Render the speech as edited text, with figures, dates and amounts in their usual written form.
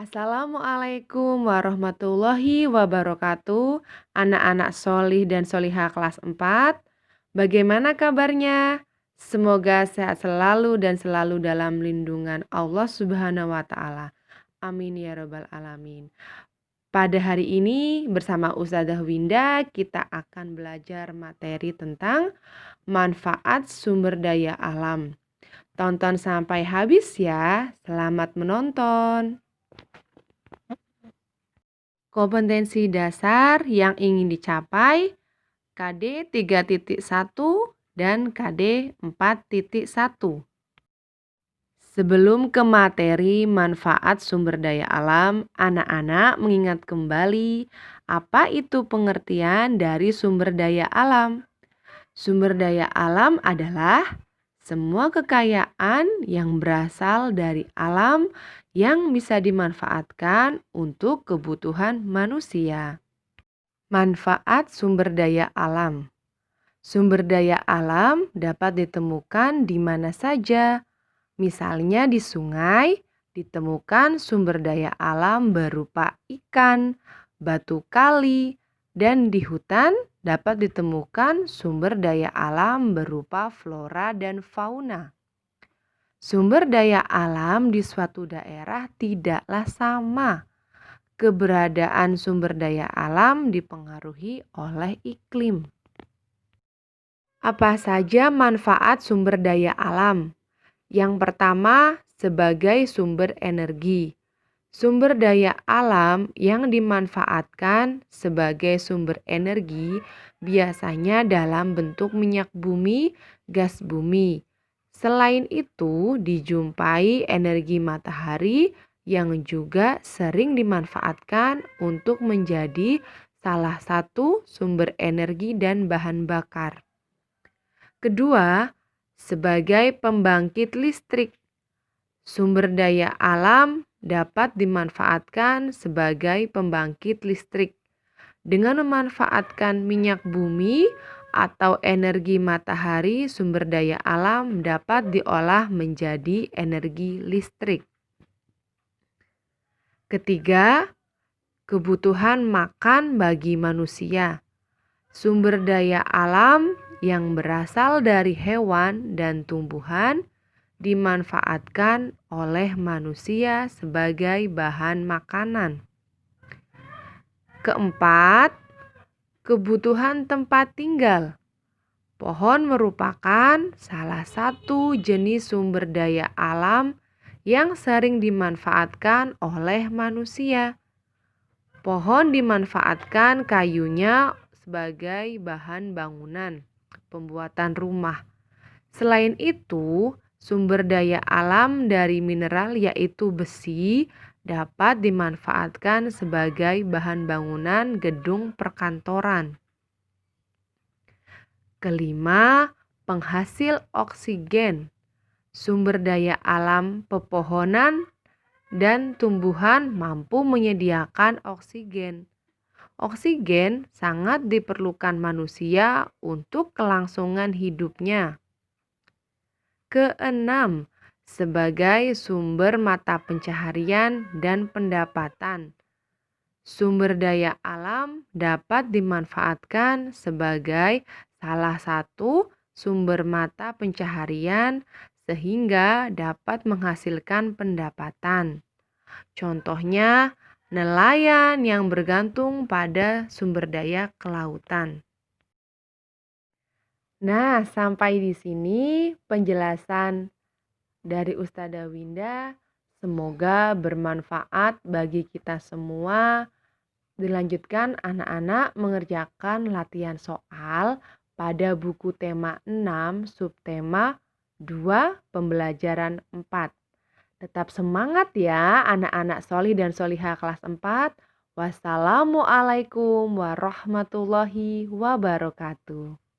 Assalamualaikum warahmatullahi wabarakatuh. Anak-anak solih dan solihah kelas 4. Bagaimana kabarnya? Semoga sehat selalu dan selalu dalam lindungan Allah Subhanahu wa Ta'ala. Amin ya Rabbal 'Alamin. Pada hari ini, bersama Ustazah Winda, kita akan belajar materi tentang manfaat sumber daya alam. Tonton sampai habis ya. Selamat menonton. Kompetensi dasar yang ingin dicapai KD 3.1 dan KD 4.1. Sebelum ke materi manfaat sumber daya alam, anak-anak mengingat kembali apa itu pengertian dari sumber daya alam. Sumber daya alam adalah semua kekayaan yang berasal dari alam yang bisa dimanfaatkan untuk kebutuhan manusia. Manfaat sumber daya alam. Sumber daya alam dapat ditemukan di mana saja. Misalnya di sungai ditemukan sumber daya alam berupa ikan, batu kali, dan di hutan dapat ditemukan sumber daya alam berupa flora dan fauna. Sumber daya alam di suatu daerah tidaklah sama. Keberadaan sumber daya alam dipengaruhi oleh iklim. Apa saja manfaat sumber daya alam? Yang pertama, sebagai sumber energi. Sumber daya alam yang dimanfaatkan sebagai sumber energi biasanya dalam bentuk minyak bumi, gas bumi. Selain itu, dijumpai energi matahari yang juga sering dimanfaatkan untuk menjadi salah satu sumber energi dan bahan bakar. Kedua, sebagai pembangkit listrik. Sumber daya alam dapat dimanfaatkan sebagai pembangkit listrik. Dengan memanfaatkan minyak bumi atau energi matahari, sumber daya alam dapat diolah menjadi energi listrik. Ketiga, kebutuhan makan bagi manusia. Sumber daya alam yang berasal dari hewan dan tumbuhan dimanfaatkan oleh manusia sebagai bahan makanan. Keempat, kebutuhan tempat tinggal. Pohon merupakan salah satu jenis sumber daya alam yang sering dimanfaatkan oleh manusia. Pohon dimanfaatkan kayunya sebagai bahan bangunan, pembuatan rumah. Selain itu, sumber daya alam dari mineral yaitu besi dapat dimanfaatkan sebagai bahan bangunan gedung perkantoran. Kelima, penghasil oksigen. Sumber daya alam pepohonan dan tumbuhan mampu menyediakan oksigen. Oksigen sangat diperlukan manusia untuk kelangsungan hidupnya. Keenam, sebagai sumber mata pencaharian dan pendapatan. Sumber daya alam dapat dimanfaatkan sebagai salah satu sumber mata pencaharian sehingga dapat menghasilkan pendapatan. Contohnya, nelayan yang bergantung pada sumber daya kelautan. Nah, sampai di sini penjelasan dari Ustazah Winda. Semoga bermanfaat bagi kita semua. Dilanjutkan anak-anak mengerjakan latihan soal pada buku tema 6 subtema 2 pembelajaran 4. Tetap semangat ya anak-anak solih dan solihah kelas 4. Wassalamualaikum warahmatullahi wabarakatuh.